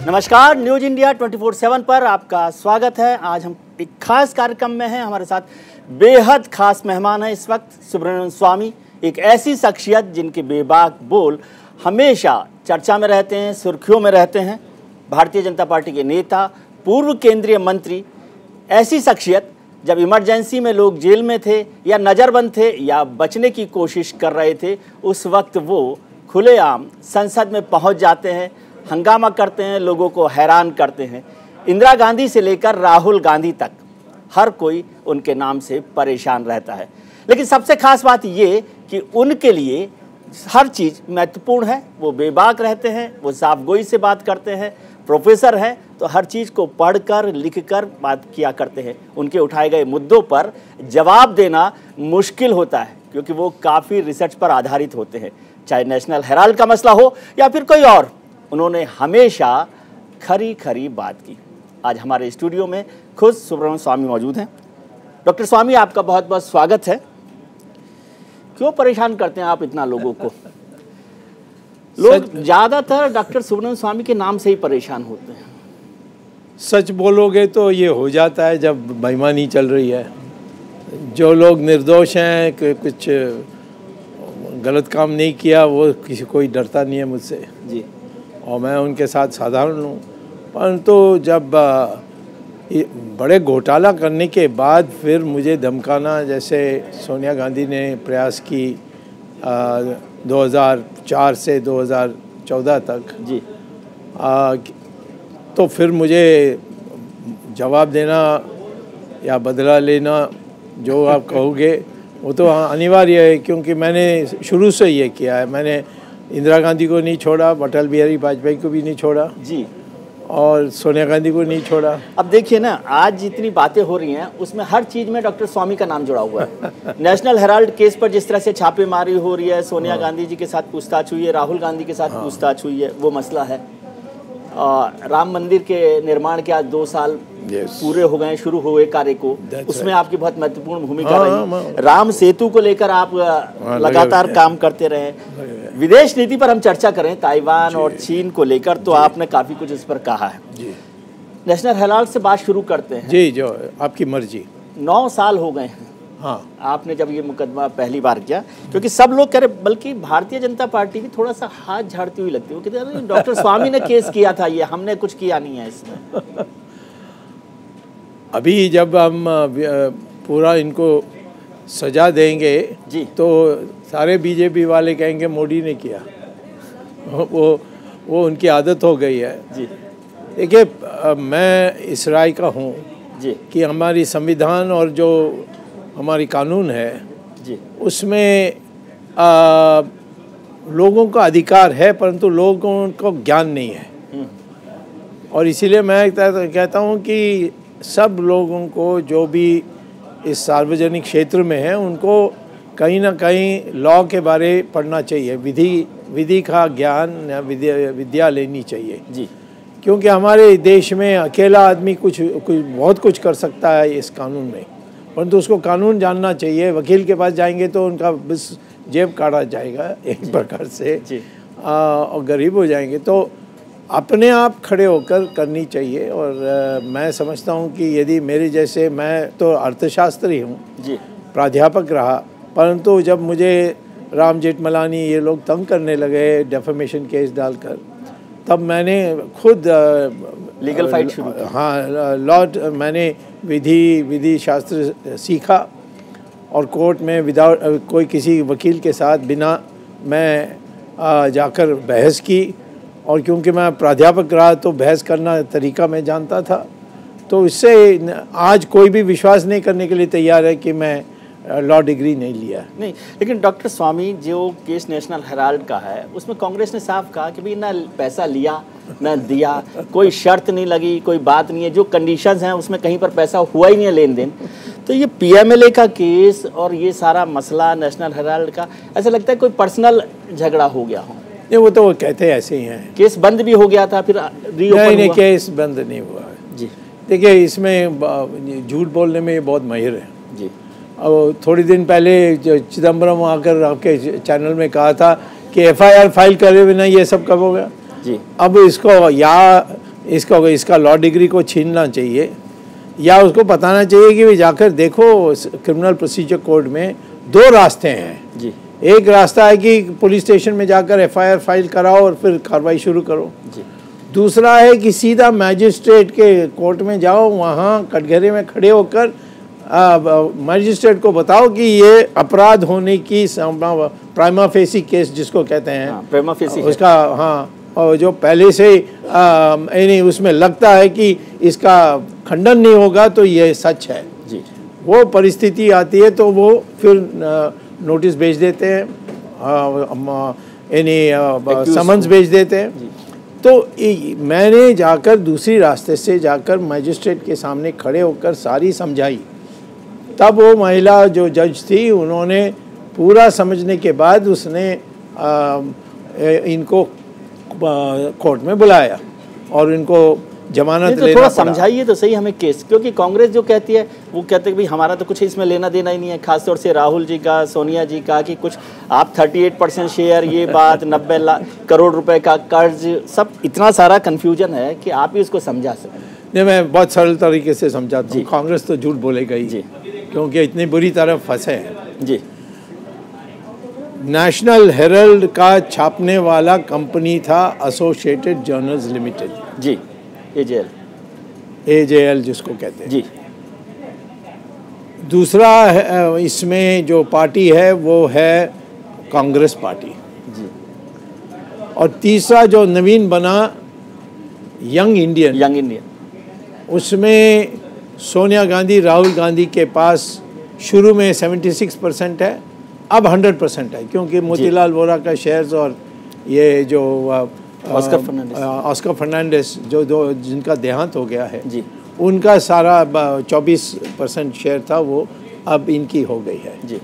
नमस्कार, news India 24/7 पर आपका स्वागत है। आज हम एक खास कार्यक्रम में हैं। हमारे साथ बेहद खास मेहमान हैं इस वक्त सुब्रमण्यम स्वामी, एक ऐसी शख्सियत जिनके बेबाक बोल हमेशा चर्चा में रहते हैं, सुर्खियों में रहते हैं। भारतीय जनता पार्टी के नेता, पूर्व केंद्रीय मंत्री, ऐसी शख्सियत जब इमरजेंसी में लोग जेल में थे या नज़रबंद थे या बचने की कोशिश कर रहे थे, उस वक्त वो खुलेआम संसद में पहुंच जाते हैं, हंगामा करते हैं, लोगों को हैरान करते हैं। इंदिरा गांधी से लेकर राहुल गांधी तक हर कोई उनके नाम से परेशान रहता है। लेकिन सबसे खास बात ये कि उनके लिए हर चीज़ महत्वपूर्ण है। वो बेबाक रहते हैं, वो साफगोई से बात करते हैं, प्रोफेसर हैं तो हर चीज़ को पढ़कर लिखकर बात किया करते हैं। उनके उठाए गए मुद्दों पर जवाब देना मुश्किल होता है क्योंकि वो काफ़ी रिसर्च पर आधारित होते हैं। चाहे नेशनल हेराल्ड का मसला हो या फिर कोई और, उन्होंने हमेशा खरी खरी बात की। आज हमारे स्टूडियो में खुद सुब्रमण्यम स्वामी मौजूद हैं। डॉक्टर स्वामी, आपका बहुत बहुत स्वागत है। क्यों परेशान करते हैं आप इतना लोगों को? लोग ज़्यादातर डॉक्टर सुब्रमण्यम स्वामी के नाम से ही परेशान होते हैं। सच बोलोगे तो ये हो जाता है जब बेईमानी चल रही है। जो लोग निर्दोष हैं, कुछ गलत काम नहीं किया, वो कोई डरता नहीं है मुझसे जी, और मैं उनके साथ साधारण हूँ। परंतु जब बड़े घोटाला करने के बाद फिर मुझे धमकाना, जैसे सोनिया गांधी ने प्रयास की 2004 से 2014 तक जी, तो फिर मुझे जवाब देना या बदला लेना, जो आप कहोगे, वो तो अनिवार्य है क्योंकि मैंने शुरू से ये किया है। मैंने इंदिरा गांधी को नहीं छोड़ा, अटल बिहारी वाजपेयी को भी नहीं छोड़ा जी, और सोनिया गांधी को नहीं छोड़ा। अब देखिए ना, आज जितनी बातें हो रही हैं उसमें हर चीज़ में डॉक्टर स्वामी का नाम जुड़ा हुआ है। नेशनल हेराल्ड केस पर जिस तरह से छापेमारी हो रही है, सोनिया गांधी जी के साथ पूछताछ हुई है, राहुल गांधी के साथ पूछताछ हुई है, वो मसला है। राम मंदिर के निर्माण के आज 2 साल पूरे हो गए शुरू हुए कार्य को, उसमें आपकी बहुत महत्वपूर्ण भूमिका रही। राम सेतु को लेकर आप लगातार काम करते रहे। विदेश नीति पर हम चर्चा करें, ताइवान और चीन को लेकर, तो आपने काफ़ी कुछ इस पर कहा है। नेशनल हेराल्ड से बात शुरू करते हैं। जी, जो आपकी मर्जी। 9 साल हो गए हैं। हाँ, आपने जब ये मुकदमा पहली बार किया, क्योंकि सब लोग कह रहे, बल्कि भारतीय जनता पार्टी भी थोड़ा सा हाथ झाड़ती हुई लगती है। वो कहते हैं डॉक्टर स्वामी ने केस किया था, ये हमने कुछ किया नहीं है इसमें। अभी जब हम पूरा इनको सजा देंगे जी, तो सारे बीजेपी वाले कहेंगे मोदी ने किया। वो उनकी आदत हो गई है। जी, देखिए, मैं इस राय का हूँ जी, कि हमारी संविधान और जो हमारी कानून है जी, उसमें लोगों का अधिकार है, परंतु लोगों को ज्ञान नहीं है। और इसीलिए मैं कहता हूँ कि सब लोगों को, जो भी इस सार्वजनिक क्षेत्र में है, उनको कहीं ना कहीं लॉ के बारे पढ़ना चाहिए, विधि का ज्ञान या विद्या लेनी चाहिए जी, क्योंकि हमारे देश में अकेला आदमी बहुत कुछ कर सकता है इस कानून में, परंतु उसको कानून जानना चाहिए। वकील के पास जाएंगे तो उनका बस जेब काटा जाएगा एक प्रकार से, और गरीब हो जाएंगे। तो अपने आप खड़े होकर करनी चाहिए। और मैं समझता हूँ कि यदि मेरे जैसे, मैं तो अर्थशास्त्री हूँ, प्राध्यापक रहा, परंतु जब मुझे राम जेठमलानी ये लोग तंग करने लगे डेफेमेशन केस डालकर, तब मैंने खुद लीगल फाइट शुरू की। हाँ, मैंने विधि शास्त्र सीखा और कोर्ट में विदाउट कोई किसी वकील के साथ बिना मैं जाकर बहस की। और क्योंकि मैं प्राध्यापक रहा तो बहस करना तरीका मैं जानता था, तो इससे आज कोई भी विश्वास नहीं करने के लिए तैयार है कि मैं लॉ डिग्री नहीं लिया। नहीं, लेकिन डॉक्टर स्वामी, जो केस नेशनल हेराल्ड का है उसमें कांग्रेस ने साफ कहा कि भाई ना पैसा लिया ना दिया, कोई शर्त नहीं लगी, कोई बात नहीं है, जो कंडीशंस हैं उसमें कहीं पर पैसा हुआ ही नहीं है लेन देन। तो ये पीएमएलए का केस और ये सारा मसला नेशनल हेराल्ड का, ऐसा लगता है कोई पर्सनल झगड़ा हो गया हो। नहीं, वो तो कहते ऐसे ही हैं। केस बंद भी हो गया था, फिर रीओपन नहीं, केस बंद नहीं हुआ है जी। देखिए, इसमें झूठ बोलने में ये बहुत माहिर है जी। अब थोड़ी दिन पहले चिदम्बरम आकर आपके चैनल में कहा था कि एफआईआर फाइल करे बिना ये सब कब हो गया जी। अब इसको या इसका लॉ डिग्री को छीनना चाहिए, या उसको बताना चाहिए कि भाई जाकर देखो क्रिमिनल प्रोसीजर कोड में 2 रास्ते हैं जी। एक रास्ता है कि पुलिस स्टेशन में जाकर एफआईआर फाइल कराओ और फिर कार्रवाई शुरू करो जी। दूसरा है कि सीधा मैजिस्ट्रेट के कोर्ट में जाओ, वहाँ कटघरे में खड़े होकर मैजिस्ट्रेट को बताओ कि ये अपराध होने की प्राइमा फेसी केस जिसको कहते हैं, प्राइमा फेसी उसका, हाँ, और जो पहले से यानी उसमें लगता है कि इसका खंडन नहीं होगा तो ये सच है जी। वो परिस्थिति आती है तो वो फिर नोटिस भेज देते हैं, यानी समन्स भेज देते हैं। तो मैंने जाकर दूसरी रास्ते से जाकर मैजिस्ट्रेट के सामने खड़े होकर सारी समझाई, तब वो महिला जो जज थी उन्होंने पूरा समझने के बाद उसने इनको कोर्ट में बुलाया और इनको जमानत तो थोड़ा समझाइए तो सही हमें केस, क्योंकि कांग्रेस जो कहती है वो कहते हैं कि भाई हमारा तो कुछ इसमें लेना देना ही नहीं है, खासतौर से राहुल जी का, सोनिया जी का, कि कुछ आप 38% शेयर, ये बात 90 लाख करोड़ रुपए का कर्ज, सब इतना सारा कंफ्यूजन है कि आप ही उसको समझा सकते। नहीं, मैं बहुत सरल तरीके से समझाता हूँ। कांग्रेस तो झूठ बोलेगा ही जी, क्योंकि इतनी बुरी तरह फंसे हैं जी। नेशनल हेरल्ड का छापने वाला कंपनी था एसोसिएटेड जर्नल्स लिमिटेड जी, AJL जिसको कहते हैं जी। दूसरा इसमें जो पार्टी है वो है कांग्रेस पार्टी जी। और तीसरा जो नवीन बना यंग इंडियन, उसमें सोनिया गांधी, राहुल गांधी के पास शुरू में 76% है, अब 100% है, क्योंकि मोतीलाल वोरा का शेयर्स और ये जो ऑस्कर फर्नांडिस जो जिनका देहांत हो गया है जी, उनका सारा 24% शेयर था, वो अब इनकी हो गई है जी।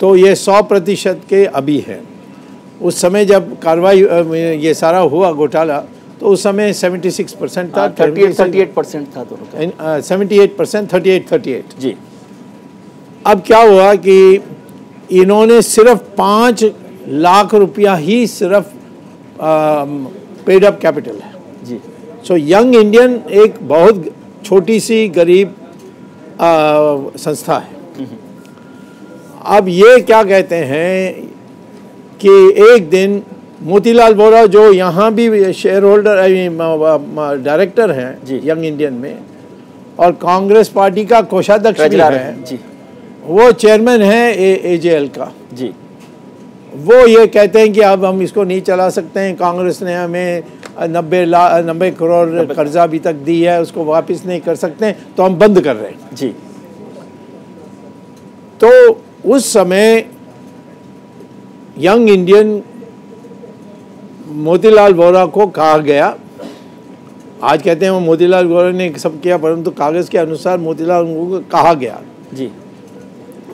तो ये 100% के अभी है। उस समय जब कार्रवाई ये सारा हुआ घोटाला तो उस समय 76% था, 38% था, 78%, 38 जी। अब क्या हुआ कि इन्होंने सिर्फ 5 लाख रुपया ही सिर्फ पेड अप कैपिटल है जी। सो यंग इंडियन एक बहुत छोटी सी गरीब संस्था है। अब ये क्या कहते हैं कि एक दिन मोतीलाल वोरा जो यहाँ भी शेयर होल्डर डायरेक्टर हैं यंग इंडियन में और कांग्रेस पार्टी का कोषाध्यक्ष भी है जी, वो चेयरमैन है AJL का जी, वो ये कहते हैं कि अब हम इसको नहीं चला सकते हैं, कांग्रेस ने हमें 90 करोड़ कर्जा अभी तक दी है, उसको वापस नहीं कर सकते हैं, तो हम बंद कर रहे हैं जी। तो उस समय यंग इंडियन मोतीलाल वोरा को कहा गया, आज कहते हैं वो मोतीलाल वोरा ने सब किया, परंतु कागज के अनुसार मोतीलाल को कहा गया जी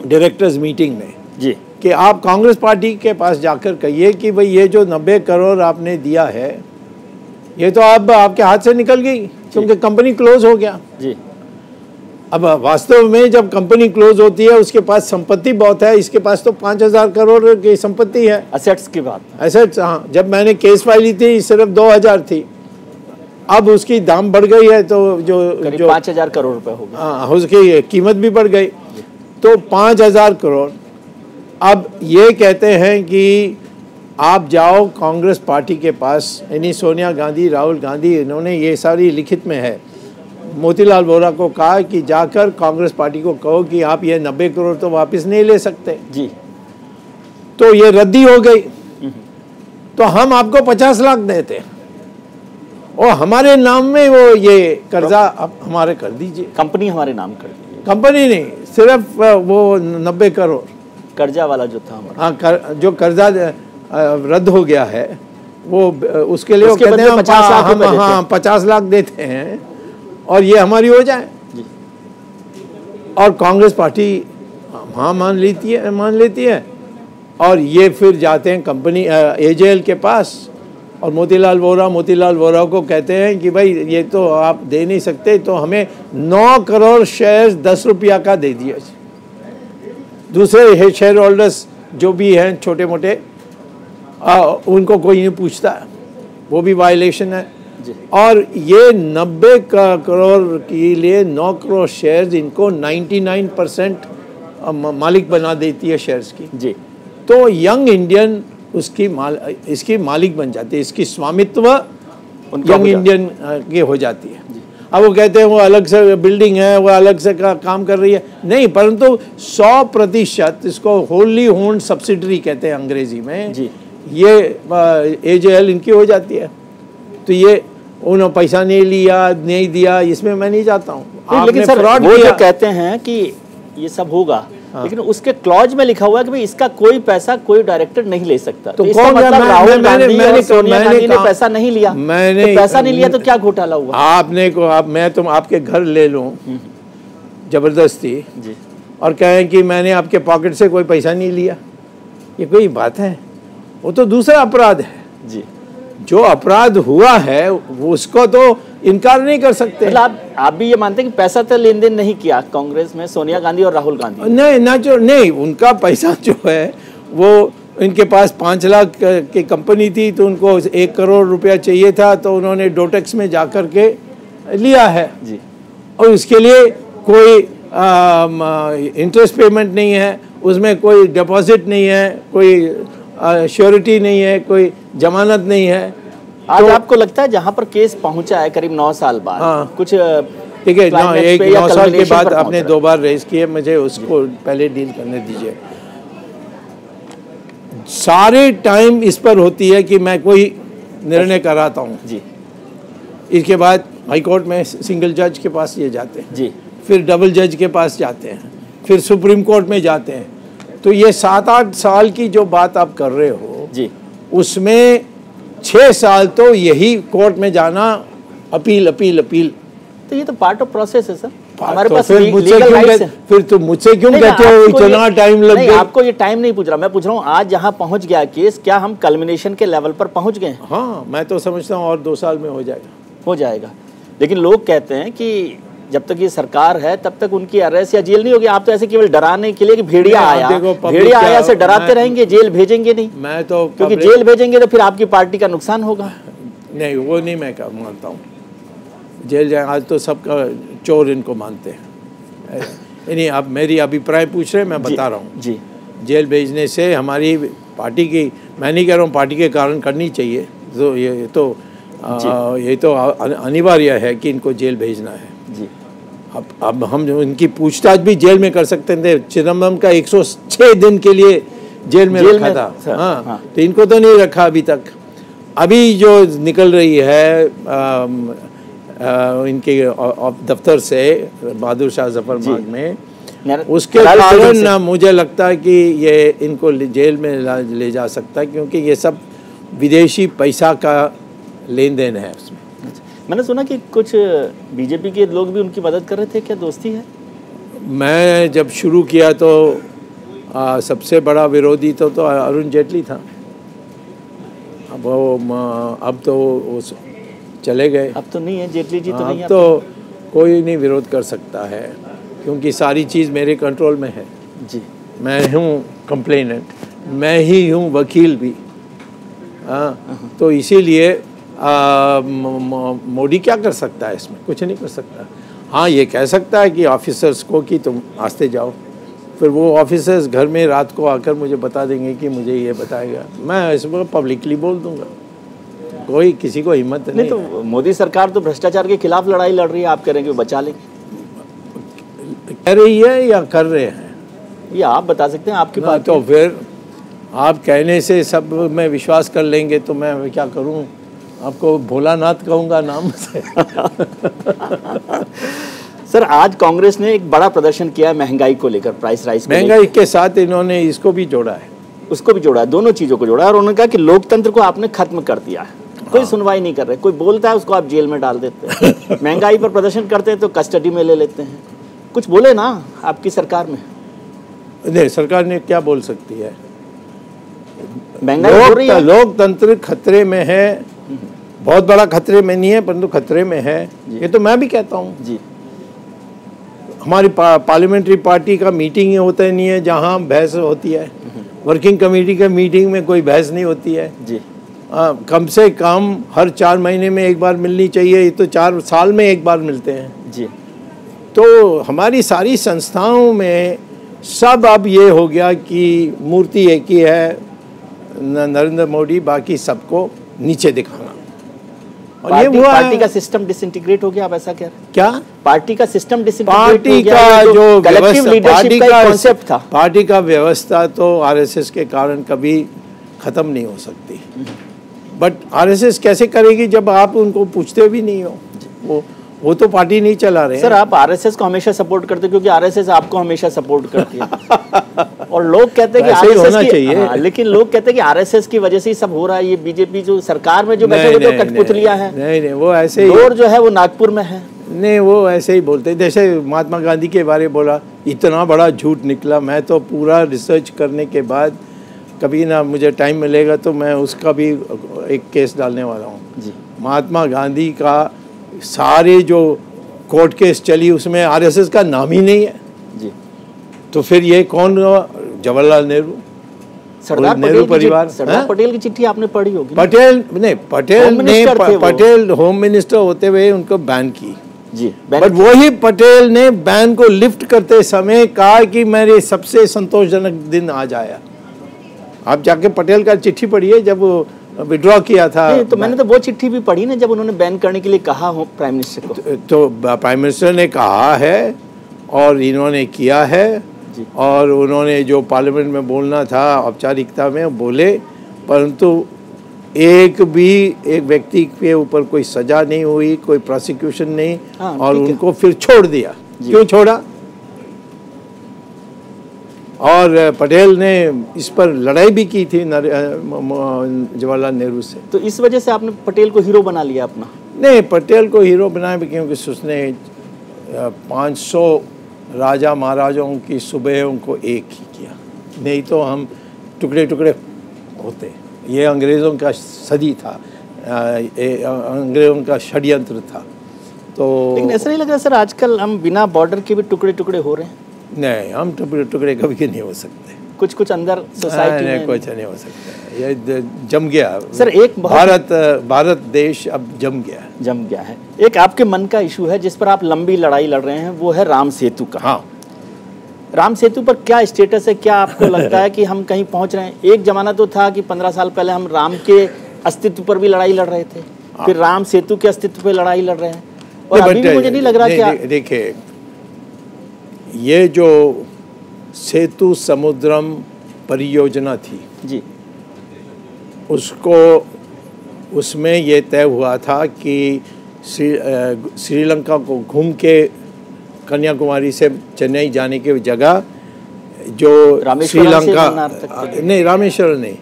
डायरेक्टर्स मीटिंग में जी कि आप कांग्रेस पार्टी के पास जाकर कहिए कि भाई ये जो 90 करोड़ आपने दिया है ये तो अब आपके हाथ से निकल गई क्योंकि कंपनी क्लोज हो गया जी। अब वास्तव में जब कंपनी क्लोज होती है उसके पास संपत्ति बहुत है, इसके पास तो 5000 करोड़ की संपत्ति है, एसेट्स की बात, एसेट्स। हाँ, जब मैंने केस फाइली थी सिर्फ 2000 थी, अब उसकी दाम बढ़ गई है तो जो 5000 करोड़ रुपए हो गए। हाँ, उसकी कीमत भी बढ़ गई तो 5000 करोड़। अब ये कहते हैं कि आप जाओ कांग्रेस पार्टी के पास, यानी सोनिया गांधी, राहुल गांधी, इन्होंने ये सारी लिखित में है, मोतीलाल वोरा को कहा कि जाकर कांग्रेस पार्टी को कहो कि आप ये 90 करोड़ तो वापस नहीं ले सकते जी, तो ये रद्दी हो गई, तो हम आपको 50 लाख देते और हमारे नाम में वो ये कर्जा आप हमारे कर दीजिए, कंपनी हमारे नाम कर दीजिए। कंपनी नहीं, सिर्फ वो 90 करोड़ कर्जा वाला जो था हमारा, हाँ, जो कर्जा रद्द हो गया है वो उसके लिए वो कहते हैं हम 50 लाख देते हैं और ये हमारी हो जाए जी। और कांग्रेस पार्टी हाँ मान लेती है और ये फिर जाते हैं कंपनी AJL के पास और मोतीलाल वोरा को कहते हैं कि भाई ये तो आप दे नहीं सकते, तो हमें 9 करोड़ शेयर्स 10 रुपया का दे दिए। दूसरे शेयर होल्डर्स जो भी हैं छोटे मोटे उनको कोई नहीं पूछता, वो भी वायलेशन है। जी। और ये 90 करोड़ के लिए 9 करोड़ शेयर्स इनको 99% मालिक बना देती है शेयर्स की। जी। तो यंग इंडियन इसकी मालिक बन जाती है, इसकी स्वामित्व यंग इंडियन की हो जाती है। अब वो कहते हैं वो अलग से बिल्डिंग है, वो अलग से काम कर रही है, नहीं, परंतु 100% इसको होली ओन्ड सब्सिडरी कहते हैं अंग्रेजी में जी। ये AJL इनकी हो जाती है। तो ये उन्होंने पैसा नहीं लिया, नहीं दिया, इसमें मैं नहीं जाता हूँ। लेकिन सर वो जो कहते हैं कि ये सब होगा, लेकिन उसके क्लॉज में लिखा हुआ है कि भाई इसका कोई पैसा कोई डायरेक्टर नहीं ले सकता। तो इसका मतलब राहुल गांधी और सोनिया गांधी ने पैसा नहीं लिया। मैंने तो पैसा नहीं लिया तो क्या घोटाला हुआ? मैं तुम आपके घर ले लूं जबरदस्ती जी, और कहें कि मैंने आपके पॉकेट से कोई पैसा नहीं लिया, ये कोई बात है? वो तो दूसरा अपराध है जी। जो अपराध हुआ है उसको तो इनकार नहीं कर सकते। मतलब आप भी ये मानते हैं कि पैसा तो लेन देन नहीं किया कांग्रेस में सोनिया गांधी और राहुल गांधी? नहीं, उनका पैसा जो है वो इनके पास 5 लाख की कंपनी थी, तो उनको 1 करोड़ रुपया चाहिए था, तो उन्होंने डोटेक्स में जा कर के लिया है जी। और उसके लिए कोई इंटरेस्ट पेमेंट नहीं है, उसमें कोई डिपॉजिट नहीं है, कोई श्योरिटी नहीं है, कोई जमानत नहीं है। आज तो आपको लगता है जहां पर केस पहुंचा है करीब 9 साल बाद, हाँ, कुछ ठीक है, 9 साल के बाद आपने 2 बार रेज किए, मुझे उसको पहले डील करने दीजिए। सारे टाइम इस पर होती है कि मैं कोई निर्णय कराता हूँ जी, इसके बाद हाई कोर्ट में सिंगल जज के पास ये जाते हैं जी, फिर डबल जज के पास जाते हैं, फिर सुप्रीम कोर्ट में जाते हैं। तो ये 7-8 साल की जो बात आप कर रहे हो जी, उसमें 6 साल तो यही कोर्ट में जाना, अपील। तो ये तो पार्ट ऑफ प्रोसेस है सर, हमारे तो पास लीगल राइट्स है। फिर तो मुझसे क्यों कहते हो इतना टाइम लग गया? आपको ये टाइम नहीं पूछ रहा, मैं पूछ रहा हूँ आज जहाँ पहुँच गया केस, क्या हम कल्मिनेशन के लेवल पर पहुँच गए? हाँ, मैं तो समझता हूँ और 2 साल में हो जाएगा। लेकिन लोग कहते हैं कि जब तक ये सरकार है तब तक उनकी अरेस्ट या जेल नहीं होगी। आप तो ऐसे केवल डराने के लिए कि भेड़िया आया से डराते रहेंगे, जेल भेजेंगे नहीं। मैं तो क्योंकि जेल भेजेंगे तो फिर आपकी पार्टी का नुकसान होगा। नहीं, वो नहीं मैं मानता हूँ, जेल जाए। आज तो सबका चोर इनको मानते हैं। नहीं, आप मेरी अभिप्राय पूछ रहे हैं, मैं बता रहा हूँ जी। जेल भेजने से हमारी पार्टी की, मैं नहीं कह रहा हूँ पार्टी के कारण करनी चाहिए, तो ये तो अनिवार्य है कि इनको जेल भेजना है जी। अब हम इनकी पूछताछ भी जेल में कर सकते थे। चिदम्बरम का 106 दिन के लिए जेल में रखा था। हाँ, तो इनको तो नहीं रखा अभी तक। अभी जो निकल रही है इनके दफ्तर से बहादुर शाह जफर बाग में, उसके कारण मुझे लगता है कि ये इनको जेल में ले जा सकता है, क्योंकि ये सब विदेशी पैसा का लेन देन है उसमें। मैंने सुना कि कुछ बीजेपी के लोग भी उनकी मदद कर रहे थे, क्या दोस्ती है? मैं जब शुरू किया तो सबसे बड़ा विरोधी तो अरुण जेटली था। अब तो वो चले गए। अब तो नहीं है जेटली जी, तो नहीं है। अब तो कोई नहीं विरोध कर सकता है, क्योंकि सारी चीज़ मेरे कंट्रोल में है जी। मैं हूँ कंप्लेनेंट, मैं ही हूँ वकील भी। तो इसीलिए मोदी क्या कर सकता है इसमें? कुछ नहीं कर सकता। हाँ, ये कह सकता है कि ऑफिसर्स को कि तुम आस्ते जाओ, फिर वो ऑफिसर्स घर में रात को आकर मुझे बता देंगे कि मुझे ये बताएगा, मैं इसको पब्लिकली बोल दूंगा। कोई किसी को हिम्मत नहीं। तो मोदी सरकार तो भ्रष्टाचार के खिलाफ लड़ाई लड़ रही है, आप कह रहे हैं कि वो बचा लेंगे? कह रही है या कर रहे हैं, ये आप बता सकते हैं, आपकी बात। तो फिर आप कहने से सब में विश्वास कर लेंगे तो मैं क्या करूं? आपको भोलानाथ कहूँगा नाम से। सर, आज कांग्रेस ने एक बड़ा प्रदर्शन किया महंगाई को लेकर, प्राइस राइज। महंगाई के साथ इन्होंने इसको भी जोड़ा है, उसको भी जोड़ा है, दोनों चीज़ों को जोड़ा है। और उन्होंने कहा कि लोकतंत्र को आपने खत्म कर दिया है। कोई सुनवाई नहीं कर रहे, कोई बोलता है उसको आप जेल में डाल देते हैं। महंगाई पर प्रदर्शन करते हैं तो कस्टडी में ले लेते हैं। कुछ बोले ना आपकी सरकार में? नहीं, सरकार ने क्या बोल सकती है? महंगाई हो रही है, लोकतंत्र खतरे में है। बहुत बड़ा खतरे में नहीं है, परंतु खतरे में है, ये तो मैं भी कहता हूँ जी। हमारी पार्लियामेंट्री पार्टी का मीटिंग होता ही नहीं है जहाँ बहस होती है। वर्किंग कमेटी का मीटिंग में कोई बहस नहीं होती है जी। कम से कम हर 4 महीने में एक बार मिलनी चाहिए, ये तो 4 साल में एक बार मिलते हैं जी। तो हमारी सारी संस्थाओं में सब अब ये हो गया कि मूर्ति एक ही है, नरेंद्र मोदी, बाकी सबको नीचे दिखाना। और पार्टी, ये हुआ पार्टी का सिस्टम डिसइंटीग्रेट हो गया, आप ऐसा कह रहे हैं? क्या पार्टी का सिस्टम डिसइंटीग्रेट पार्टी हो गया, का जो कलेक्टिव लीडरशिप का कॉन्सेप्ट था, पार्टी का व्यवस्था तो आरएसएस के कारण कभी खत्म नहीं हो सकती। बट आरएसएस कैसे करेगी जब आप उनको पूछते भी नहीं हो? वो तो पार्टी नहीं चला रहे। सर आप आरएसएस को हमेशा सपोर्ट करते क्योंकि आरएसएस आपको हमेशा सपोर्ट करती है और लोग कहते हैं कि आरएसएस की, हाँ, लेकिन लोग कहते हैं कि आरएसएस की वजह से ही सब हो रहा है। ये बीजेपी जो सरकार में जो बैठे हुए तो कठपुतलियां हैं। नहीं, वो ऐसे ही, और जो है वो नागपुर में है। नहीं, वो ऐसे ही बोलते, जैसे महात्मा गांधी के बारे में बोला, इतना बड़ा झूठ निकला। मैं तो पूरा रिसर्च करने के बाद कभी ना मुझे टाइम मिलेगा तो मैं उसका भी एक केस डालने वाला हूँ। महात्मा गांधी का सारे जो कोर्ट केस चली उसमें आरएसएस का नाम ही नहीं है जी। तो फिर ये कौन? जवाहरलाल नेहरू, सरदार नेहरू परिवार। सरदार पटेल की चिट्ठी आपने पढ़ी होगी। पटेल ने पटेल होम मिनिस्टर होते हुए उनको बैन की जी। बट वही पटेल ने बैन को लिफ्ट करते समय कहा कि मेरे सबसे संतोषजनक दिन आज आया। आप जाके पटेल का चिट्ठी पढ़िए जब विड्रॉ किया था। तो मैंने तो वो चिट्ठी भी पढ़ी ना जब उन्होंने बैन करने के लिए कहा हो प्राइम मिनिस्टर को। तो प्राइम मिनिस्टर ने कहा है और इन्होंने किया है जी। और उन्होंने जो पार्लियामेंट में बोलना था औपचारिकता में बोले, परंतु एक व्यक्ति के ऊपर कोई सजा नहीं हुई, कोई प्रोसिक्यूशन नहीं। हाँ, और उनको फिर छोड़ दिया। क्यों छोड़ा? और पटेल ने इस पर लड़ाई भी की थी जवाहरलाल नेहरू से। तो इस वजह से आपने पटेल को हीरो बना लिया अपना? नहीं, पटेल को हीरो बनाया भी क्योंकि उसने 500 राजा महाराजाओं की सुबहों को एक ही किया, नहीं तो हम टुकड़े टुकड़े होते। ये अंग्रेज़ों का सदी था, अंग्रेज़ों का षड्यंत्र था। तो लेकिन ऐसा नहीं लग रहा सर आजकल हम बिना बॉर्डर के भी टुकड़े टुकड़े हो रहे हैं? नहीं, हम टुकड़े कभी नहीं हो सकते। कुछ अंदर सोसाइटी में कुछ नहीं हो सकता। ये जम गया सर। एक भारत देश अब जम गया है। एक आपके मन का इशू है जिस पर आप लंबी लड़ाई लड़ रहे हैं, वो है राम सेतु का। हाँ, राम सेतु पर क्या स्टेटस है? क्या आपको लगता है कि हम कहीं पहुंच रहे हैं? एक जमाना तो था कि 15 साल पहले हम राम के अस्तित्व पर भी लड़ाई लड़ रहे थे, फिर राम सेतु के अस्तित्व पर लड़ाई लड़ रहे हैं, और अभी भी मुझे नहीं लग रहा कि देखिए, ये जो सेतु समुद्रम परियोजना थी जी, उसमें ये तय हुआ था कि श्रीलंका को घूम के कन्याकुमारी से चेन्नई जाने की जगह जो श्रीलंका नहीं, रामेश्वरम नहीं,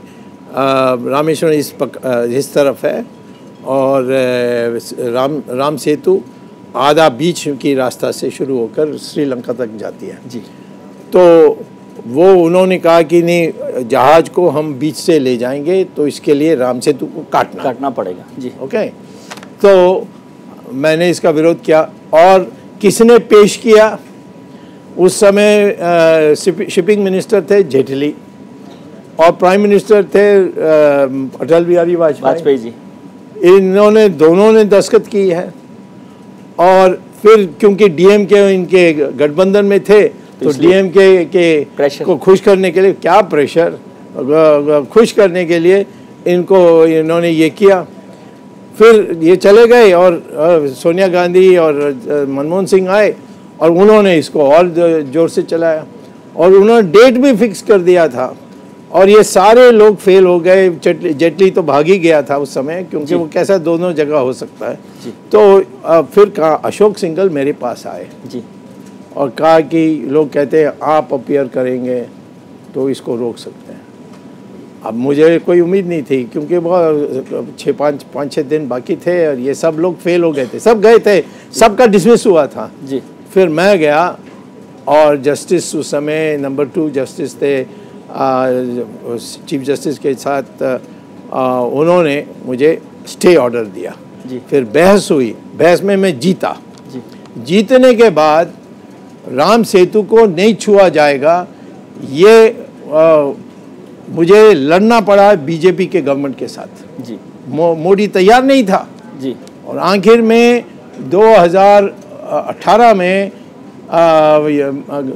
रामेश्वरम इस तरफ है, और राम सेतु आधा बीच की रास्ता से शुरू होकर श्रीलंका तक जाती है जी। तो वो उन्होंने कहा कि नहीं, जहाज को हम बीच से ले जाएंगे तो इसके लिए राम सेतु को काटना पड़ेगा जी। ओके, तो मैंने इसका विरोध किया। और किसने पेश किया? उस समय शिपिंग मिनिस्टर थे जेटली और प्राइम मिनिस्टर थे अटल बिहारी वाजपेयी जी। इन्होंने दोनों ने दस्तखत की है। और फिर क्योंकि डीएमके इनके गठबंधन में थे तो डीएमके के को खुश करने के लिए, क्या प्रेशर, खुश करने के लिए इन्होंने ये किया। फिर ये चले गए और सोनिया गांधी और मनमोहन सिंह आए और उन्होंने इसको और जोर से चलाया और उन्होंने डेट भी फिक्स कर दिया था। और ये सारे लोग फेल हो गए। जेटली तो भाग ही गया था उस समय, क्योंकि वो कैसा दोनों जगह हो सकता है। तो फिर कहा, अशोक सिंघल मेरे पास आए जी और कहा कि लोग कहते हैं आप अपीयर करेंगे तो इसको रोक सकते हैं। अब मुझे कोई उम्मीद नहीं थी क्योंकि वो 5-6 दिन बाकी थे और ये सब लोग फेल हो गए थे, सब गए थे, सबका डिसमिस हुआ था जी। फिर मैं गया और जस्टिस उस समय नंबर 2 जस्टिस थे, चीफ जस्टिस के साथ उन्होंने मुझे स्टे ऑर्डर दिया जी। फिर बहस हुई, बहस में मैं जीता जी। जीतने के बाद राम सेतु को नहीं छुआ जाएगा, ये मुझे लड़ना पड़ा बीजेपी के गवर्नमेंट के साथ। जी। मोदी तैयार नहीं था जी। और आखिर में 2018 में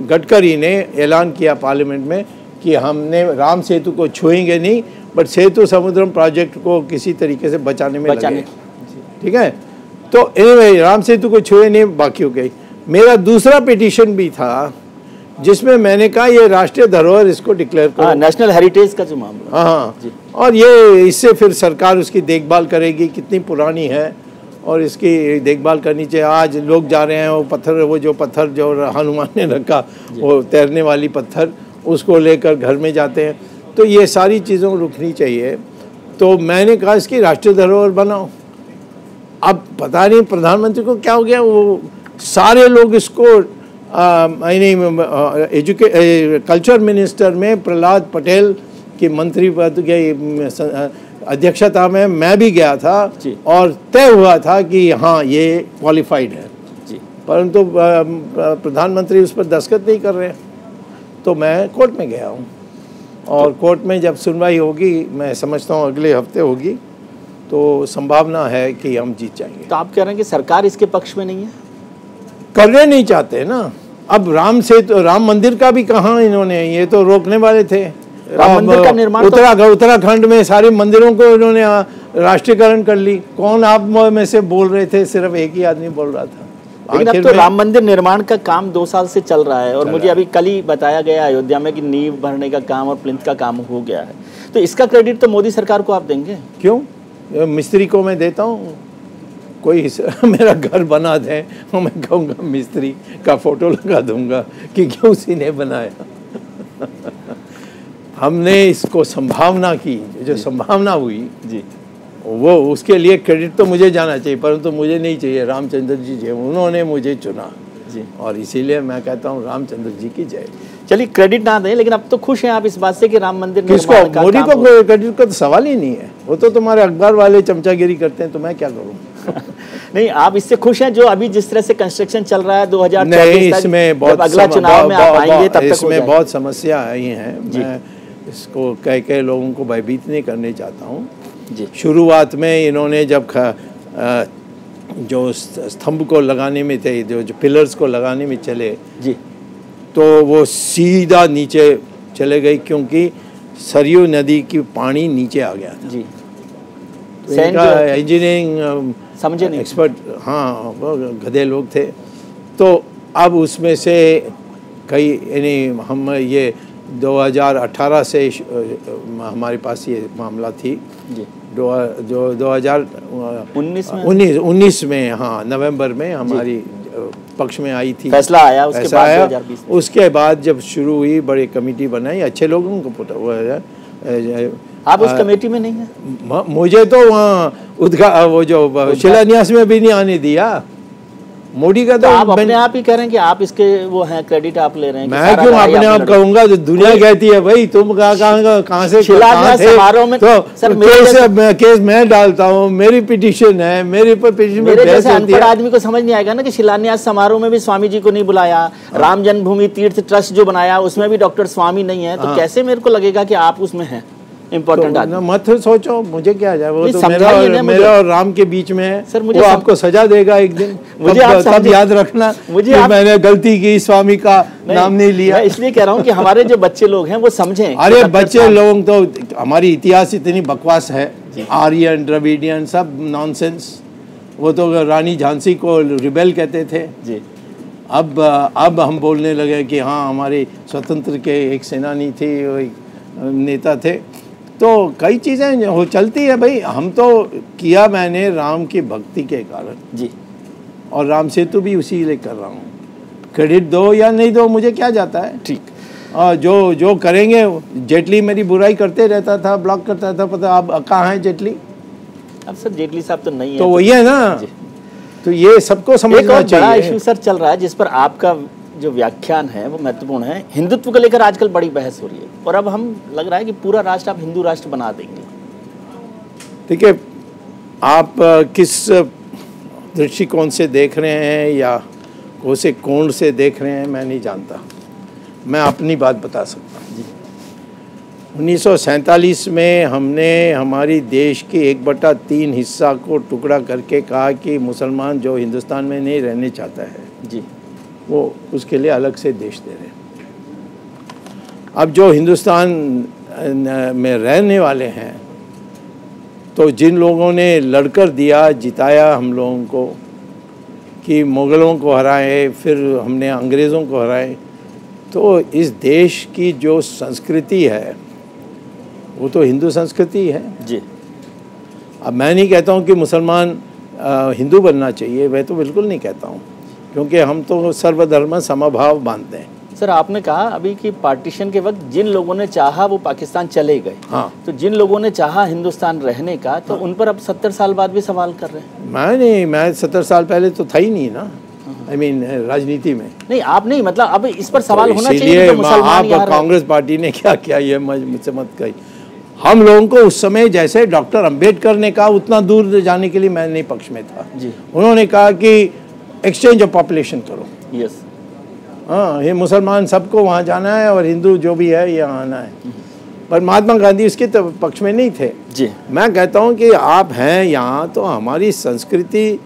गडकरी ने ऐलान किया पार्लियामेंट में कि हमने राम सेतु को छुएंगे नहीं, बट सेतु समुद्रम प्रोजेक्ट को किसी तरीके से बचाने में लगे। ठीक है, तो एनीवे राम सेतु को छुए नहीं, बाकी हो गई। मेरा दूसरा पिटीशन भी था जिसमें मैंने कहा ये राष्ट्रीय धरोहर, इसको डिक्लेयर करो, नेशनल हेरिटेज का जो मामला। हाँ, और ये इससे फिर सरकार उसकी देखभाल करेगी, कितनी पुरानी है और इसकी देखभाल करनी चाहिए। आज लोग जा रहे हैं वो जो पत्थर जो हनुमान ने रखा, वो तैरने वाली पत्थर, उसको लेकर घर में जाते हैं। तो ये सारी चीज़ों रुकनी चाहिए। तो मैंने कहा इसकी राष्ट्रीय धरोहर बनाओ। अब पता नहीं प्रधानमंत्री को क्या हो गया, वो सारे लोग इसको कल्चर मिनिस्टर में प्रहलाद पटेल की मंत्री पद के अध्यक्षता में मैं भी गया था और तय हुआ था कि हाँ ये क्वालिफाइड है, परंतु प्रधानमंत्री उस पर दस्तखत नहीं कर रहे हैं। तो मैं कोर्ट में गया हूँ और कोर्ट में जब सुनवाई होगी, मैं समझता हूँ अगले हफ्ते होगी, तो संभावना है कि हम जीत जाएंगे। तो आप कह रहे हैं कि सरकार इसके पक्ष में नहीं है? करने नहीं चाहते ना। अब राम मंदिर का भी कहाँ इन्होंने, ये तो रोकने वाले थे। राम मंदिर का निर्माण उत्तराखंड में सारे मंदिरों को इन्होंने राष्ट्रीयकरण कर ली। कौन आप में से बोल रहे थे? सिर्फ एक ही आदमी बोल रहा था। लेकिन अब तो राम मंदिर निर्माण का काम 2 साल से चल रहा है और मुझे अभी कल ही बताया गया अयोध्या में कि नींव भरने का काम और प्लिंथ का काम हो गया है। तो इसका क्रेडिट तो मोदी सरकार को आप देंगे? क्यों? मिस्त्री को मैं देता हूँ। कोई मेरा घर बना दे और मैं कहूँगा मिस्त्री का फोटो लगा दूंगा कि क्यों उसी ने बनाया। हमने इसको संभावना की, जो संभावना हुई जी, वो उसके लिए क्रेडिट तो मुझे जाना चाहिए, परंतु मुझे नहीं चाहिए, रामचंद्र जी जो उन्होंने मुझे चुना जी, और इसीलिए मैं कहता हूँ रामचंद्र जी की जय। चलिए क्रेडिट ना दें, लेकिन अब तो खुश हैं आप इस बात से कि राम मंदिर किसको? मोदी को क्रेडिट का तो सवाल ही नहीं है। वो तो तुम्हारे अखबार वाले चमचागिरी करते हैं, तो मैं क्या करूँ? नहीं, आप इससे खुश हैं जो अभी जिस तरह से कंस्ट्रक्शन चल रहा है 2024 नहीं, इसमें बहुत अगला चुनाव में आप आएंगे तब तक इसमें बहुत समस्या आई हैं। मैं इसको कई लोगों को भयभीत नहीं करने चाहता हूँ। शुरुआत में इन्होंने जब जो स्तंभ को लगाने में थे, जो पिलर्स को लगाने में चले जी, तो वो सीधा नीचे चले गए क्योंकि सरयू नदी की पानी नीचे आ गया था जी। तो इंजीनियरिंग समझे नहीं एक्सपर्ट, हाँ, गधे लोग थे। तो अब उसमें से कई यानी हम ये 2018 से हमारे पास ये मामला थी जी, जो 2019 में, हाँ, नवंबर में हमारी पक्ष में आई थी, फैसला आया। उसके बाद 2020 उसके बाद जब शुरू हुई, बड़ी कमेटी बनाई, अच्छे लोगों को पुटा हुआ है। आप उस कमेटी में नहीं है? मुझे तो वहाँ वो जो शिलान्यास में भी नहीं आने दिया मोदी का। तो आप अपने आप ही कह रहे हैं कि आप इसके वो हैं, क्रेडिट आप ले रहे हैं। मैं क्यों अपने आप कहूँगा? जो दुनिया कहती है भाई तुम कहाँ से समारोह में, तो सर केस मैं डालता हूँ, मेरी पिटीशन है, मेरे पर पिटीशन में जैसे अनपढ़ आदमी को समझ नहीं आएगा ना कि शिलान्यास समारोह में भी स्वामी जी को नहीं बुलाया, राम जन्मभूमि तीर्थ ट्रस्ट जो बनाया उसमें भी डॉक्टर स्वामी नहीं है, तो कैसे मेरे को लगेगा कि आप उसमें हैं इम्पोर्टेंट आदमी? मत सोचो, मुझे क्या जाए, वो तो मेरा और राम के बीच में है। सर, मुझे वो आपको सजा देगा एक दिन, मुझे तब याद रखना मुझे मैंने गलती की, स्वामी का नाम नहीं लिया। इसलिए कह रहा हूँ कि हमारे जो बच्चे लोग हैं वो समझें। अरे बच्चे लोग तो, हमारी इतिहास इतनी बकवास है, आर्यन द्रविडियन सब नॉनसेंस। वो तो रानी झांसी को रिबेल कहते थे जी। अब हम बोलने लगे कि हाँ हमारे स्वतंत्र के एक सेनानी थे, नेता थे। तो कई चीज़ें हो चलती है भाई। हम तो किया मैंने राम की भक्ति के कारण जी, और राम सेतु भी उसी लिए कर रहा हूँ। क्रेडिट दो या नहीं दो, मुझे क्या जाता है। ठीक, और जो करेंगे। जेटली मेरी बुराई करते रहता था, ब्लॉक करता था, पता अब कहाँ है जेटली? अब सर जेटली साहब तो नहीं है, तो वही है ना। तो ये सबको समझना चाहिए। बड़ा इशू सर चल रहा है जिस पर आपका जो व्याख्यान है वो महत्वपूर्ण है। हिंदुत्व को लेकर आजकल बड़ी बहस हो रही है और अब हम लग रहा है कि पूरा राष्ट्र आप हिंदू राष्ट्र बना देंगे। ठीक है, आप किस दृष्टिकोण से देख रहे हैं या कौन से कोण से देख रहे हैं मैं नहीं जानता, मैं अपनी बात बता सकता हूँ जी। 1947 में हमने हमारी देश के 1/3 हिस्सा को टुकड़ा करके कहा कि मुसलमान जो हिंदुस्तान में नहीं रहने चाहता है जी, वो उसके लिए अलग से देश दे रहे हैं। अब जो हिंदुस्तान में रहने वाले हैं, तो जिन लोगों ने लड़कर दिया, जिताया हम लोगों को कि मुग़लों को हराए, फिर हमने अंग्रेज़ों को हराए, तो इस देश की जो संस्कृति है वो तो हिंदू संस्कृति है जी। अब मैं नहीं कहता हूँ कि मुसलमान हिंदू बनना चाहिए, मैं तो बिल्कुल नहीं कहता हूँ, क्योंकि हम तो सर्वधर्म समभाव मानते हैं। सर, आपने कहा अभी कि पार्टीशन के वक्त जिन लोगों ने चाहा वो पाकिस्तान चले गए। हाँ, तो जिन लोगों ने चाहा हिंदुस्तान रहने का, तो उन पर अब 70 साल बाद भी सवाल कर रहे हैं। मैं 70 साल पहले तो था ही नहीं ना, I mean, राजनीति में नहीं, आप नहीं, मतलब अब इस पर सवाल तो होना चाहिए इसीलिए कि मुसलमान आप कांग्रेस पार्टी ने क्या किया ये मुझसे मत कही। हम लोगों को उस समय जैसे डॉक्टर अंबेडकर ने कहा उतना दूर जाने के लिए मैं नहीं पक्ष में था जी। उन्होंने कहा कि एक्सचेंज ऑफ पॉपुलेशन करो। यस। हाँ, ये मुसलमान सबको वहाँ जाना है और हिंदू जो भी है यहाँ आना है, पर महात्मा गांधी उसके तो पक्ष में नहीं थे जी। मैं कहता हूँ कि आप हैं यहाँ तो हमारी संस्कृति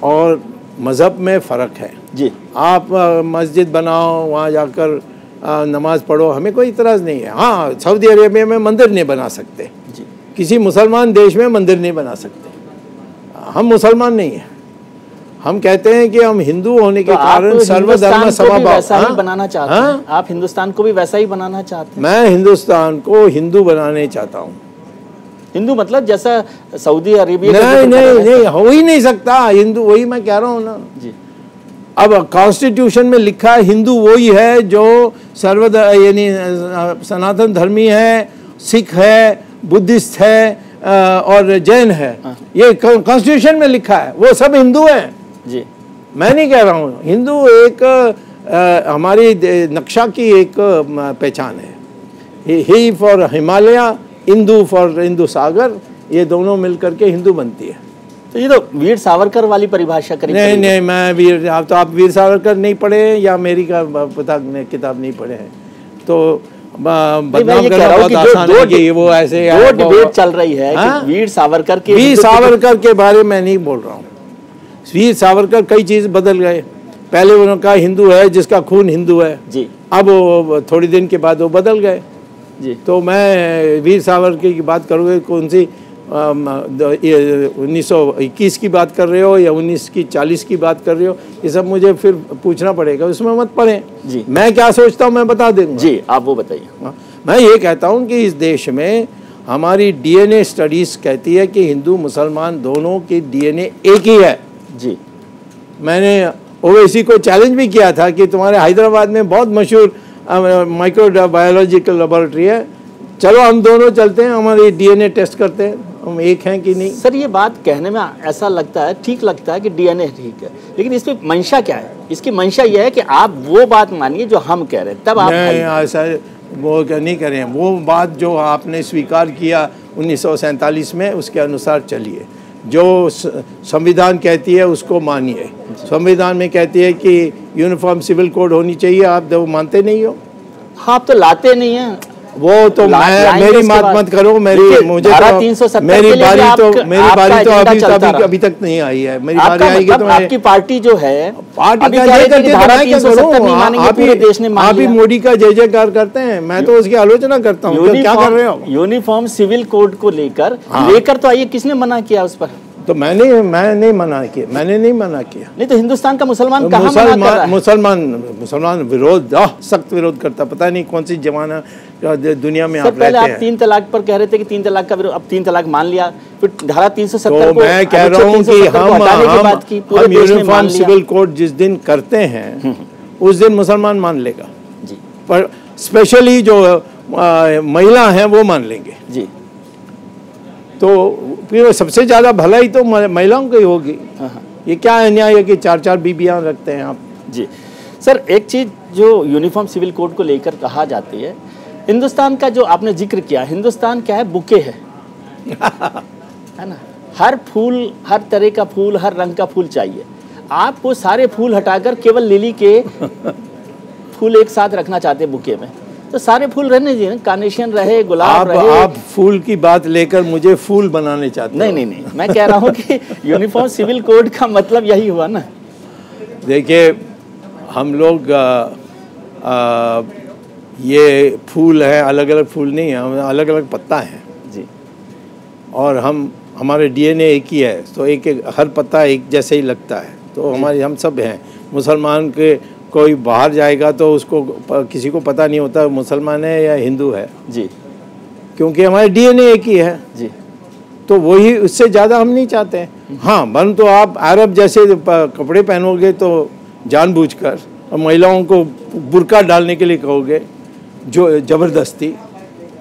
और मज़हब में फ़र्क है जी। आप मस्जिद बनाओ, वहाँ जाकर नमाज़ पढ़ो, हमें कोई इतराज़ नहीं है। हाँ, सऊदी अरेबिया में मंदिर नहीं बना सकते जी। किसी मुसलमान देश में मंदिर नहीं बना सकते। हम मुसलमान नहीं हैं, हम कहते हैं कि हम हिंदू होने के कारण सर्वधर्म समभाव बनाना चाहते हैं। आप हिंदुस्तान को भी वैसा ही बनाना चाहते हैं? मैं हिंदुस्तान को हिंदू बनाने चाहता हूँ। हिंदू मतलब जैसा सऊदी अरेबिया? नहीं, हो ही नहीं सकता हिंदू, वही मैं कह रहा हूँ ना जी। अब कॉन्स्टिट्यूशन में लिखा है हिंदू वही है जो यानी सनातन धर्मी है, सिख है, बुद्धिस्ट है और जैन है। ये कॉन्स्टिट्यूशन में लिखा है, वो सब हिंदू हैं जी। मैं नहीं कह रहा हूँ। हिंदू एक हमारी नक्शा की एक पहचान है। ही फॉर हिमालय, हिंदू फॉर हिंदू सागर, ये दोनों मिलकर के हिंदू बनती है। तो ये तो वीर सावरकर वाली परिभाषा करी। नहीं, मैं आप वीर सावरकर नहीं पढ़े या मेरी का किताब नहीं पढ़े हैं, तो बदनाम करना बहुत आसान है कि वो ऐसे दो डिबेट चल रही है कि वीर सावरकर के बारे में नहीं बोल रहा हूँ। वीर सावरकर कई चीज़ बदल गए। पहले उन्होंने कहा हिंदू है जिसका खून हिंदू है जी, अब वो थोड़ी दिन के बाद वो बदल गए जी। तो मैं वीर सावरकर की बात करूँगा, कौन सी 1921 की बात कर रहे हो या 1940 की बात कर रहे हो, ये सब मुझे फिर पूछना पड़ेगा, उसमें मत पढ़ें जी। मैं क्या सोचता हूँ मैं बता दूँगा जी, आप वो बताइए। मैं ये कहता हूँ कि इस देश में हमारी डीएनए स्टडीज़ कहती है कि हिंदू मुसलमान दोनों की डीएनए एक ही है जी। मैंने ओवैसी को चैलेंज भी किया था कि तुम्हारे हैदराबाद में बहुत मशहूर माइक्रोबायोलॉजिकल लेबोरेटरी है, चलो हम दोनों चलते हैं, हमारी डीएनए टेस्ट करते हैं हम एक हैं कि नहीं। सर, ये बात कहने में ऐसा लगता है, ठीक लगता है कि डीएनए ठीक है, लेकिन इसमें मंशा क्या है? इसकी मंशा यह है कि आप वो बात मानिए जो हम कह रहे हैं, तब आप ऐसा वो नहीं करें। वो बात जो आपने स्वीकार किया 1947 में, उसके अनुसार चलिए। जो संविधान कहती है उसको मानिए। संविधान में कहती है कि यूनिफॉर्म सिविल कोड होनी चाहिए, आप वो मानते नहीं हो। हाँ, आप तो लाते नहीं हैं वो तो मेरी बात मत करो, मुझे तो मेरी बारी तो अभी तक नहीं आई है। मेरी बारी आएगी तो आपकी पार्टी जो है पार्टी का जय करती है, आप ही मोदी का जय जयकार करते हैं, मैं तो उसकी आलोचना करता हूँ। क्या कर रहे हो? यूनिफॉर्म सिविल कोड को लेकर तो आइए, किसने मना किया उस पर? तो मैं नहीं मना किया। नहीं तो हिंदुस्तान का मुसलमान कहाँ मना कर रहा है? मुसलमान विरोध, सख्त विरोध करता, पता नहीं कौन सी जमाना दुनिया में आप रहते हैं। पहले आप 3 तलाक पर कह रहे थे कि 3 तलाक का विरोध, अब 3 तलाक मान लिया, फिर धारा 370 को मैं कह रहा हूँ कि हम यूनिफॉर्म सिविल कोड जिस दिन करते हैं उस दिन मुसलमान मान लेगा जी, पर स्पेशली जो महिला हैं वो मान लेंगे जी। तो फिर सबसे ज़्यादा भलाई तो महिलाओं की होगी। ये क्या अन्याय है कि 4 बीबियाँ रखते हैं आप जी। सर, एक चीज़ जो यूनिफॉर्म सिविल कोड को लेकर कहा जाती है, हिंदुस्तान का जो आपने जिक्र किया, हिंदुस्तान क्या है? बुके है है ना? हर फूल, हर तरह का फूल, हर रंग का फूल चाहिए। आप वो सारे फूल हटाकर केवल लिली के फूल एक साथ रखना चाहते हैं बुके में। तो सारे फूल रहने चाहिए, कार्नेशियन रहे, गुलाब रहे। आप फूल की बात लेकर मुझे फूल बनाने चाहते नहीं नहीं नहीं, मैं कह रहा हूँ कि यूनिफॉर्म सिविल कोड का मतलब यही हुआ ना। देखिए, हम लोग ये फूल है, अलग अलग फूल नहीं है, अलग अलग पत्ता है जी। और हमारे डीएनए एक ही है, तो एक हर पत्ता एक जैसे ही लगता है। तो हम सब हैं। मुसलमान के कोई बाहर जाएगा तो उसको किसी को पता नहीं होता मुसलमान है या हिंदू है जी, क्योंकि हमारे डीएनए एक ही है जी। तो वही, उससे ज़्यादा हम नहीं चाहते हैं। हाँ, वरन तो आप अरब जैसे कपड़े पहनोगे तो जानबूझकर, और महिलाओं को बुर्का डालने के लिए कहोगे जो ज़बरदस्ती,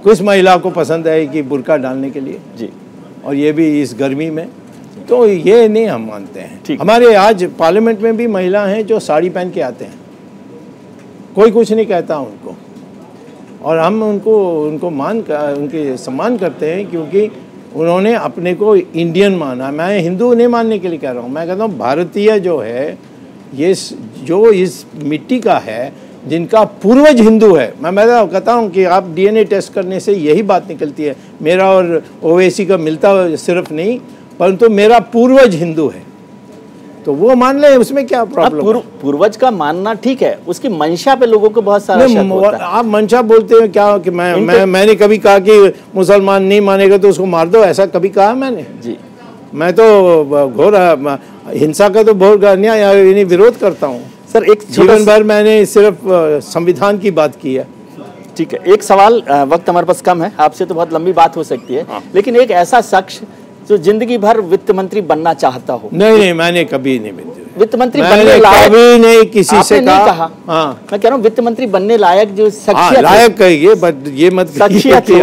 किस महिला को पसंद है कि बुर्का डालने के लिए जी, और ये भी इस गर्मी में, तो ये नहीं हम मानते हैं। ठीक। हमारे आज पार्लियामेंट में भी महिला हैं जो साड़ी पहन के आते हैं, कोई कुछ नहीं कहता उनको, और हम उनके सम्मान करते हैं क्योंकि उन्होंने अपने को इंडियन माना। मैं हिंदू नहीं मानने के लिए कह रहा हूँ, मैं कहता हूँ भारतीय जो है, ये जो इस मिट्टी का है, जिनका पूर्वज हिंदू है। मैं कहता हूँ कि आप डीएनए टेस्ट करने से यही बात निकलती है, मेरा और ओवैसी का मिलता सिर्फ नहीं, परंतु मेरा पूर्वज हिंदू है, तो वो मान ले, उसमें क्या प्रॉब्लम? पूर्वज का मानना ठीक है, उसकी मंशा पे लोगों को बहुत सारा शक होता है। आप मंशा बोलते हैं क्या कि मैंने कभी कहा कि मुसलमान नहीं मानेगा तो उसको मार दो, ऐसा कभी कहा मैंने? जी। मैं तो घोर हिंसा का तो बहुत अन्याय विरोध करता हूँ सर। एक जीवन भर मैंने सिर्फ संविधान की बात की है। ठीक है, एक सवाल, वक्त हमारे पास कम है, आपसे तो बहुत लंबी बात हो सकती है। हाँ। लेकिन एक ऐसा शख्स जो जिंदगी भर वित्त मंत्री बनना चाहता हो। नहीं, मैंने कभी नहीं वित्त मंत्री बनने लायक, कभी नहीं किसी से कहा। हाँ, मैं कह रहा हूँ वित्त मंत्री बनने लायक जो शख्सियत, लायक कहिए, बट ये मत शख्सियत कि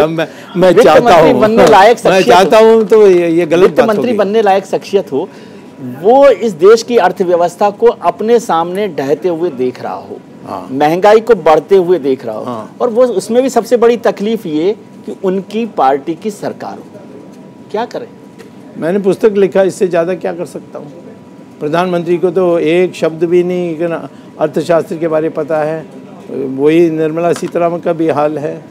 मैं चाहता हूँ बनने लायक मैं चाहता हूँ, तो ये गलत वित्त मंत्री बनने लायक शख्सियत हो, वो इस देश की अर्थव्यवस्था को अपने सामने ढहते हुए देख रहा हो, हाँ। महंगाई को बढ़ते हुए देख रहा हो, हाँ। और वो उसमें भी सबसे बड़ी तकलीफ ये कि उनकी पार्टी की सरकार हो, क्या करें? मैंने पुस्तक लिखा, इससे ज़्यादा क्या कर सकता हूँ? प्रधानमंत्री को तो एक शब्द भी नहीं अर्थशास्त्र के बारे में पता है, वही निर्मला सीतारमण का भी हाल है,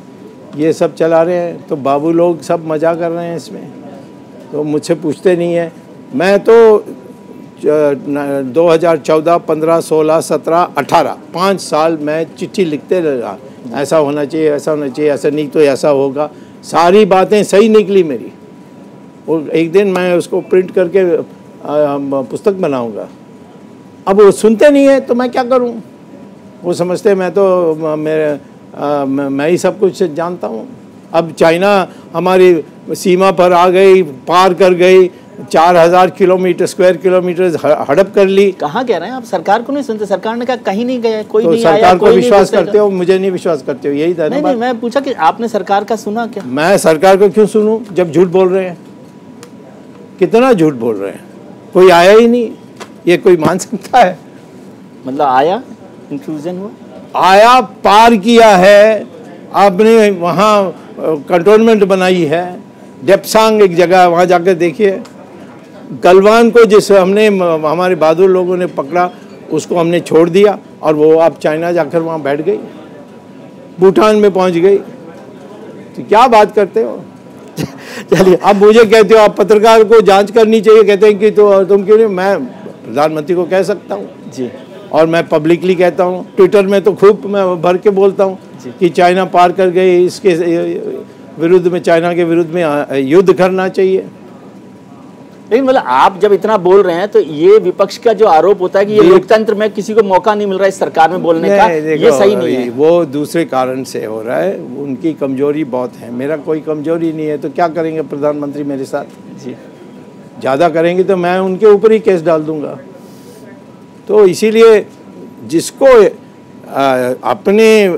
ये सब चला रहे हैं, तो बाबू लोग सब मजा कर रहे हैं इसमें, तो मुझसे पूछते नहीं है। मैं तो 2014, 15, 16, 17, 18 5 साल मैं चिट्ठी लिखते रहा, ऐसा होना चाहिए, ऐसा होना चाहिए, ऐसा नहीं तो ऐसा होगा, सारी बातें सही निकली मेरी, और एक दिन मैं उसको प्रिंट करके पुस्तक बनाऊंगा। अब वो सुनते नहीं है तो मैं क्या करूं? वो समझते मैं तो मैं ही सब कुछ जानता हूं। अब चाइना हमारी सीमा पर आ गई, पार कर गई, 4000 स्क्वायर किलोमीटर हड़प कर ली। कहाँ कह रहे हैं आप? सरकार को नहीं सुनते? सरकार ने कहा कहीं नहीं गया, कोई तो नहीं सरकार आया, को विश्वास करते हो, मुझे नहीं विश्वास करते हो, यही था ना? नहीं, मैं पूछा कि आपने सरकार का सुना क्या? मैं सरकार को क्यों सुनूं जब झूठ बोल रहे हैं? कितना झूठ बोल रहे हैं, कोई आया ही नहीं, ये कोई मान सकता है? मतलब आया, इंक्लूजन हुआ, आया, पार किया है, आपने वहाँ कंटोनमेंट बनाई है, डेप्सांग एक जगह, वहाँ जाकर देखिए। गलवान को जिस हमने हमारे बहादुर लोगों ने पकड़ा, उसको हमने छोड़ दिया और वो अब चाइना जाकर वहाँ बैठ गई, भूटान में पहुँच गई, तो क्या बात करते हो? चलिए, अब मुझे कहते हो आप पत्रकार को जांच करनी चाहिए, कहते हैं कि तो तुम क्यों नहीं? मैं प्रधानमंत्री को कह सकता हूँ जी, और मैं पब्लिकली कहता हूँ, ट्विटर में तो खूब मैं भर के बोलता हूँ कि चाइना पार कर गई, इसके विरुद्ध में, चाइना के विरुद्ध में युद्ध करना चाहिए। लेकिन मतलब आप जब इतना बोल रहे हैं तो ये विपक्ष का जो आरोप होता है कि ये लोकतंत्र में किसी को मौका नहीं मिल रहा है इस सरकार में बोलने का, ये सही नहीं है। वो दूसरे कारण से हो रहा है, उनकी कमजोरी बहुत है, मेरा कोई कमजोरी नहीं है, तो क्या करेंगे प्रधानमंत्री मेरे साथ? जी, ज़्यादा करेंगे तो मैं उनके ऊपर ही केस डाल दूंगा। तो इसीलिए जिसको अपने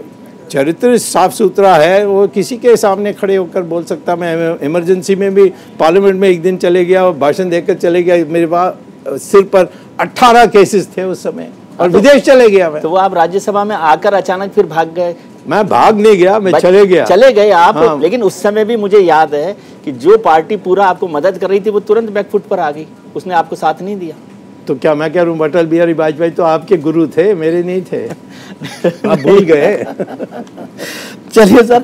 चरित्र साफ सुथरा है वो किसी के सामने खड़े होकर बोल सकता। मैं इमरजेंसी में भी पार्लियामेंट में एक दिन चले गया और भाषण देकर चले गया, मेरे पास सिर पर 18 केसेस थे उस समय, और विदेश चले गया मैं। तो वो आप राज्यसभा में आकर अचानक फिर भाग गए? मैं भाग नहीं गया, मैं चले गए आप। हाँ। लेकिन उस समय भी मुझे याद है कि जो पार्टी पूरा आपको मदद कर रही थी वो तुरंत बैकफुट पर आ गई, उसने आपको साथ नहीं दिया। तो क्या मैं कह रहा हूँ, अटल बिहारी वाजपेयी तो आपके गुरु थे, मेरे नहीं थे, आप भूल गए। चलिए सर,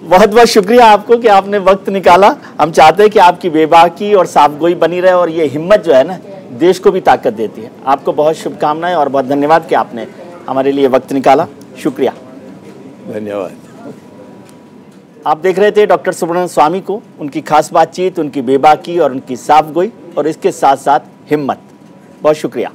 बहुत बहुत शुक्रिया आपको कि आपने वक्त निकाला। हम चाहते हैं कि आपकी बेबाकी और साफगोई बनी रहे और ये हिम्मत जो है ना देश को भी ताकत देती है। आपको बहुत शुभकामनाएं और बहुत धन्यवाद कि आपने हमारे लिए वक्त निकाला। शुक्रिया, धन्यवाद। आप देख रहे थे डॉक्टर सुब्रमण्यम स्वामी को, उनकी खास बातचीत, उनकी बेबाकी और उनकी साफगोई और इसके साथ साथ हिम्मत। बहुत शुक्रिया।